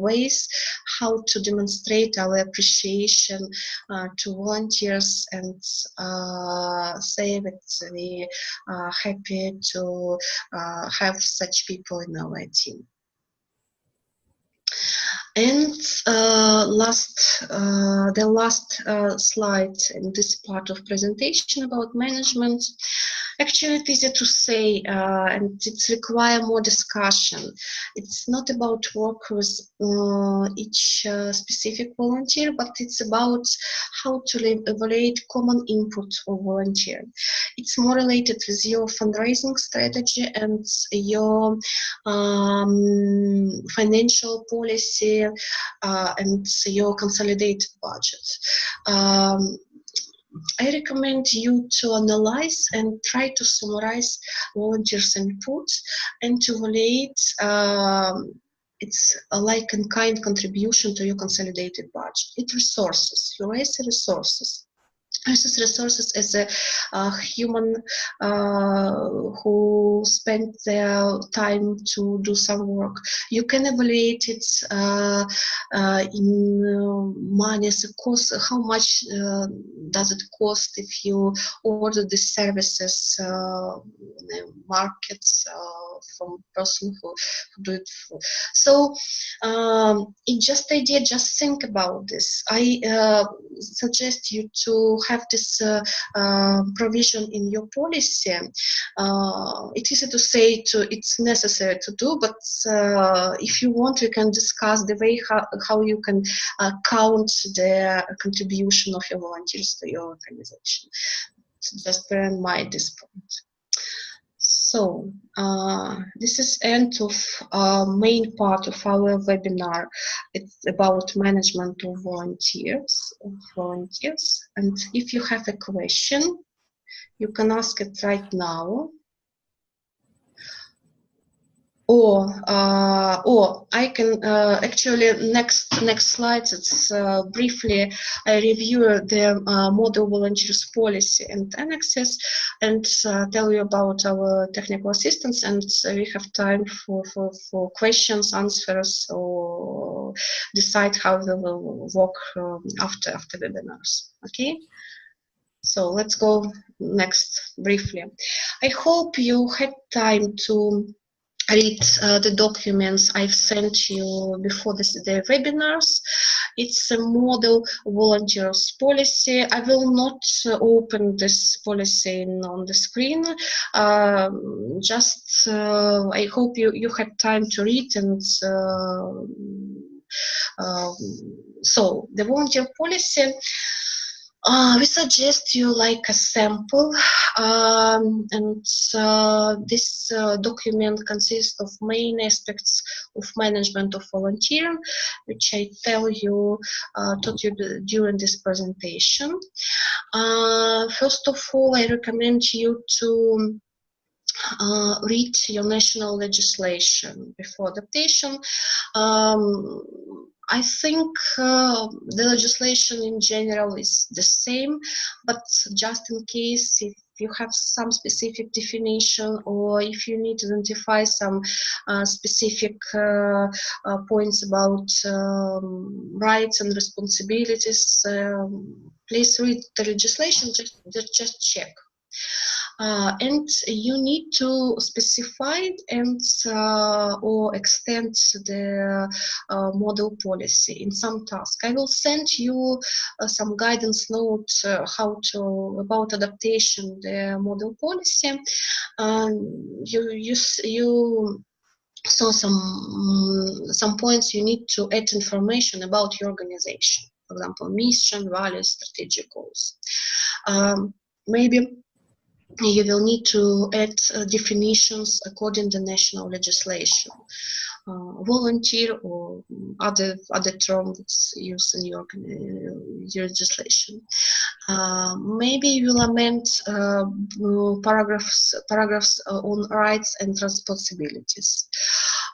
ways how to demonstrate our appreciation to volunteers and say that we are happy to have such people in our team. And the last slide in this part of presentation about management. Actually, it's easy to say, and it requires more discussion. It's not about work with each specific volunteer, but it's about how to evaluate common input of volunteer. It's more related with your fundraising strategy and your financial policy and your consolidated budget. I recommend you to analyze and try to summarize volunteers' input and to evaluate it's like a kind contribution to your consolidated budget. It's resources, you raise resources. Versus resources as a human who spent their time to do some work. You can evaluate it in money as a cost. How much does it cost if you order the services in the markets from person who do it for. So it's just idea, just think about this. I suggest you to have this provision in your policy. It's easy to say it's necessary to do, but if you want, we can discuss the way how you can count the contribution of your volunteers to your organization. So just bear in mind this point. So this is end of main part of our webinar. It's about management of volunteers. And if you have a question, you can ask it right now. Or I can actually next slides. It's briefly I review the model volunteers policy and annexes, and tell you about our technical assistance, and we have time for questions, answers, or decide how we will work after webinars. Okay. So let's go next briefly. I hope you had time to read the documents I've sent you before the webinars. It's a model volunteers policy. I will not open this policy on the screen. Just I hope you had time to read and so the volunteer policy. We suggest you like a sample, and this document consists of main aspects of management of volunteering, which I taught you during this presentation. First of all, I recommend you to read your national legislation before adaptation. I think the legislation in general is the same, but just in case if you have some specific definition or if you need to identify some specific points about rights and responsibilities, please read the legislation, just check. And you need to specify and or extend the model policy in some task. I will send you some guidance note about adaptation the model policy. You saw some points you need to add information about your organization. For example, mission, values, strategic goals. Maybe you will need to add definitions according to national legislation. Volunteer or other terms used in your legislation. Maybe you will amend paragraphs on rights and responsibilities.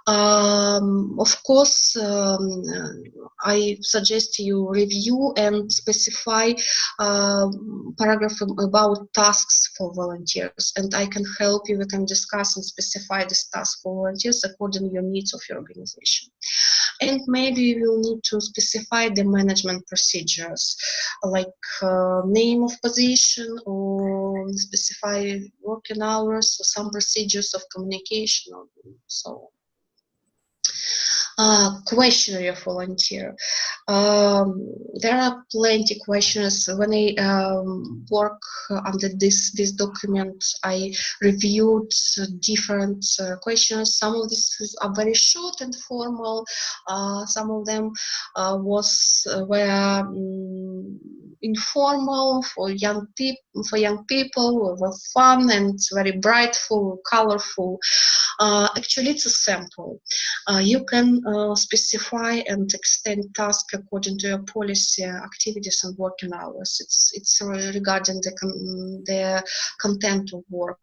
Of course, I suggest you review and specify paragraph about tasks for volunteers, and I can help you. We can discuss and specify this task for volunteers according to your needs of your organization. And maybe you will need to specify the management procedures, like name of position, or specify working hours, or some procedures of communication, or so on. Questionnaire of volunteer. There are plenty questions. When I work under this document, I reviewed different questions. Some of these are very short and formal. Some of them were informal for young people, were fun and very brightful, colorful. Actually, it's a sample. You can specify and extend tasks according to your policy, activities, and working hours. It's regarding the content of work.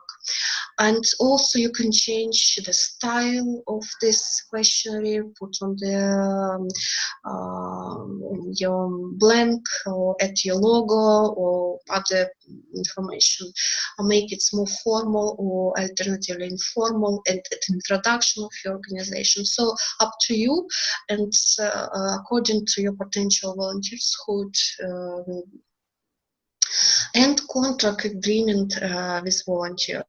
And also you can change the style of this questionnaire, put on the your blank or add your logo or other information, or make it more formal or alternatively informal and introduction of your organization. So up to you, and according to your potential volunteers who will be. And contract agreement with volunteer.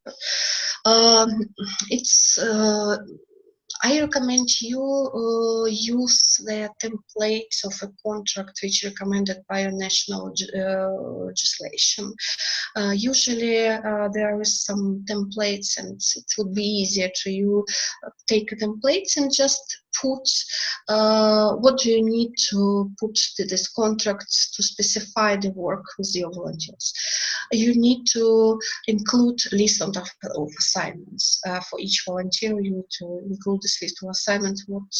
I recommend you use the templates of a contract which recommended by your national legislation. Usually there is some templates, and it would be easier to you take templates and just put what do you need to put to this contract to specify the work with your volunteers. You need to include list of assignments for each volunteer. You need to include this list of assignments, what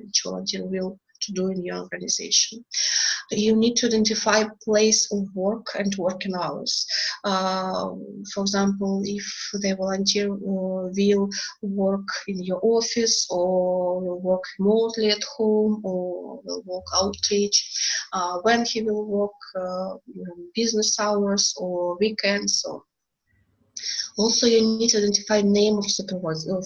each volunteer will to do in your organization. You need to identify place of work and working hours. For example, if the volunteer will work in your office, or will work remotely at home, or will work outreach, when he will work business hours or weekends. Also, you need to identify name of supervisor,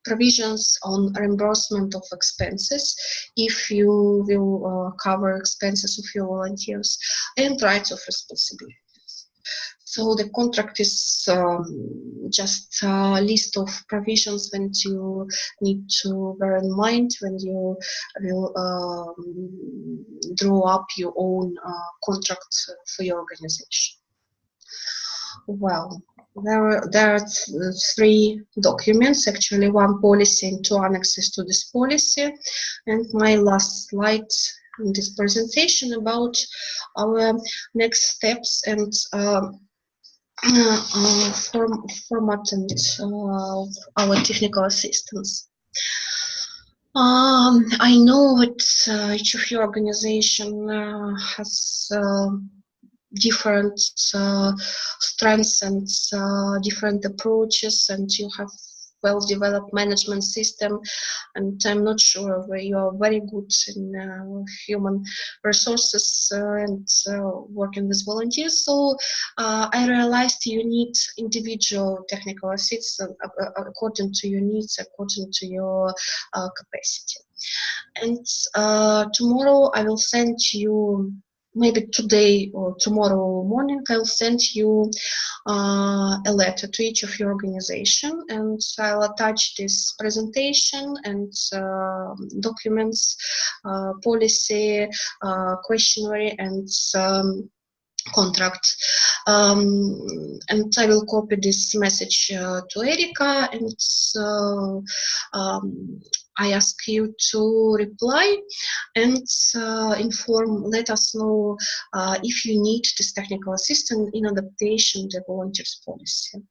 provisions on reimbursement of expenses if you will cover expenses of your volunteers, and rights of responsibilities. So the contract is just a list of provisions that you need to bear in mind when you will draw up your own contract for your organization. Well, there are 3 documents, actually 1 policy and 2 annexes to this policy. And my last slide in this presentation about our next steps and format and our technical assistance. I know that each of your organization has different strengths and different approaches, and you have well-developed management system, and I'm not sure where you are very good in human resources and working with volunteers. So I realized you need individual technical assistance according to your needs, according to your capacity. And tomorrow I will send you, maybe today or tomorrow morning, I'll send you a letter to each of your organization, and I'll attach this presentation and documents, policy, questionnaire, and contract. And I will copy this message to Erika, and I ask you to reply and let us know if you need this technical assistance in adaptation to the volunteers policy.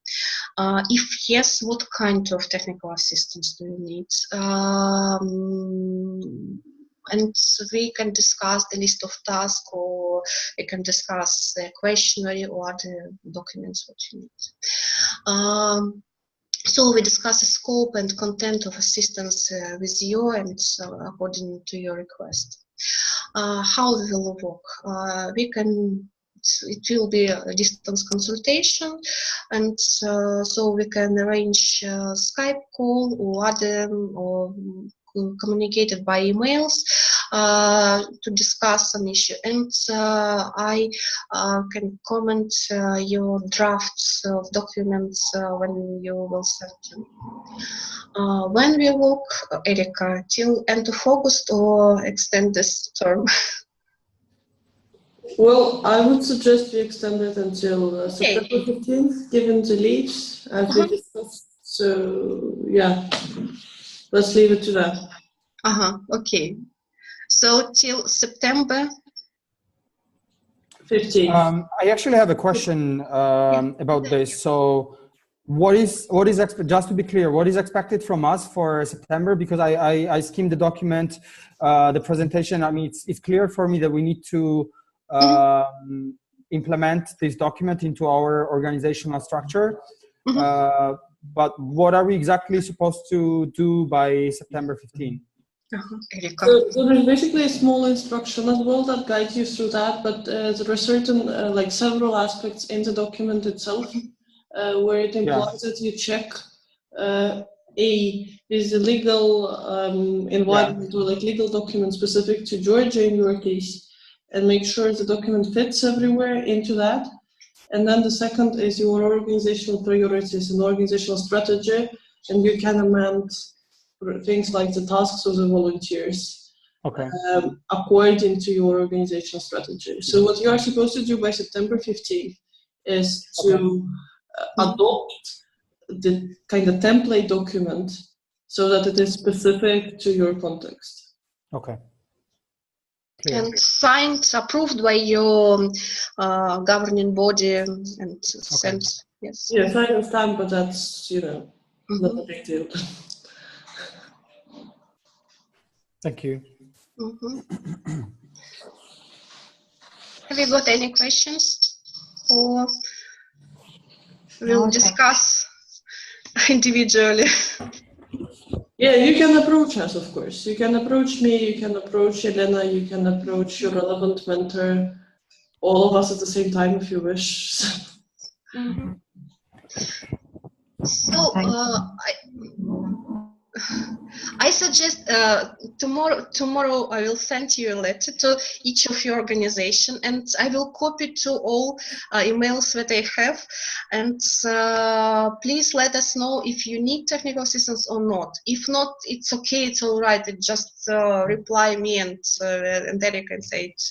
If yes, what kind of technical assistance do you need? And we can discuss the list of tasks, or we can discuss the questionnaire or other documents what you need. So we discuss the scope and content of assistance with you, and according to your request. How we will work? It will be a distance consultation, and so we can arrange Skype call or other, or communicated by emails to discuss an issue, and I can comment your drafts of documents when you will send to me. When we work, Erika, till end of August or extend this term? Well, I would suggest we extend it until September 15th, given the leaves, as we discussed. So, yeah, let's leave it to that. Okay. So, till September 15th. I actually have a question about this. So, what is just to be clear, what is expected from us for September? Because I skimmed the document, the presentation. I mean, it's clear for me that we need to implement this document into our organizational structure. But what are we exactly supposed to do by September 15? So there's basically a small instruction as well that guides you through that, but there are certain, like several aspects in the document itself where it implies that you check is the legal environment or like legal document specific to Georgia in your case, and make sure the document fits everywhere into that. And then the second is your organizational priorities and organizational strategy, and you can amend things like the tasks of the volunteers according to your organizational strategy. So what you are supposed to do by September 15th is to adopt the kind of template document so that it is specific to your context. Okay. And signed, approved by your governing body, and sent. Yes. Yes, I understand, but that's, you know, not a big deal. Thank you. Have you got any questions, or we'll discuss individually? Yeah, you can approach us, of course. You can approach me, you can approach Elena, you can approach your relevant mentor. all of us at the same time if you wish. Mm-hmm. So I suggest tomorrow I will send you a letter to each of your organization, and I will copy to all emails that I have, and please let us know if you need technical assistance or not. If not, it's okay, it's all right. It just reply me, and then you can say it,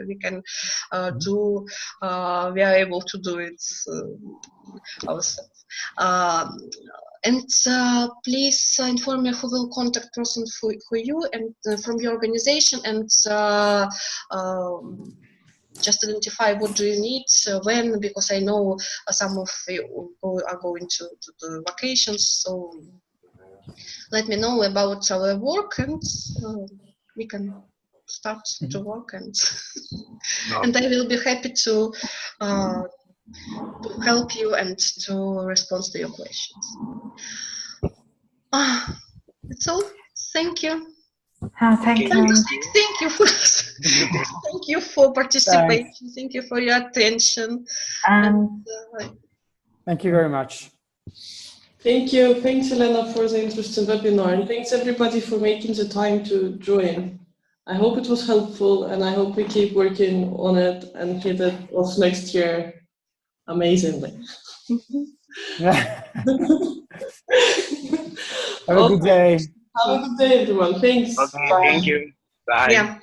we can do. We are able to do it ourselves. And please inform me who will contact person for you and from your organization, and just identify what do you need, when, because I know some of you are going to the vacations, so let me know about our work, and we can start to work, and and I will be happy to help you and to respond to your questions. That's all. Thank you. Thank you. Thank you for thank you for participation. Thanks. Thank you for your attention. Thank you very much. Thank you. Thanks, Elena, for the interesting webinar, and thanks everybody for making the time to join. I hope it was helpful, and I hope we keep working on it and hit it off next year amazingly. Yeah. Have a good day. Have a good day, everyone. Thanks. Okay, Bye. thank you. Bye. Yeah.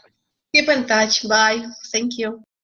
Keep in touch. Bye. Thank you.